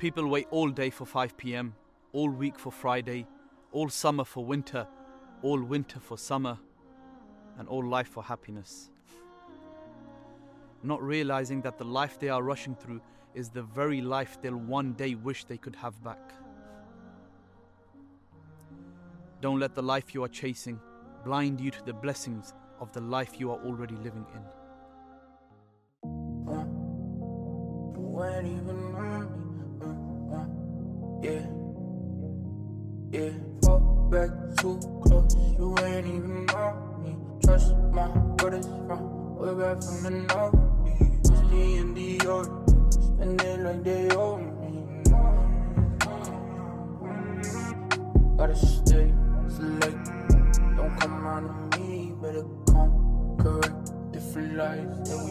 People wait all day for 5 p.m, all week for Friday, all summer for winter, all winter for summer, and all life for happiness. Not realizing that the life they are rushing through is the very life they'll one day wish they could have back. Don't let the life you are chasing blind you to the blessings of the life you are already living in. You ain't even on me. Yeah. Fall back too close. You ain't even on me. Trust my brothers from way back from the north. Whiskey and the order. Spend it like they owe me. Gotta stay select. Don't come around to me. Better come correct. Different lives that we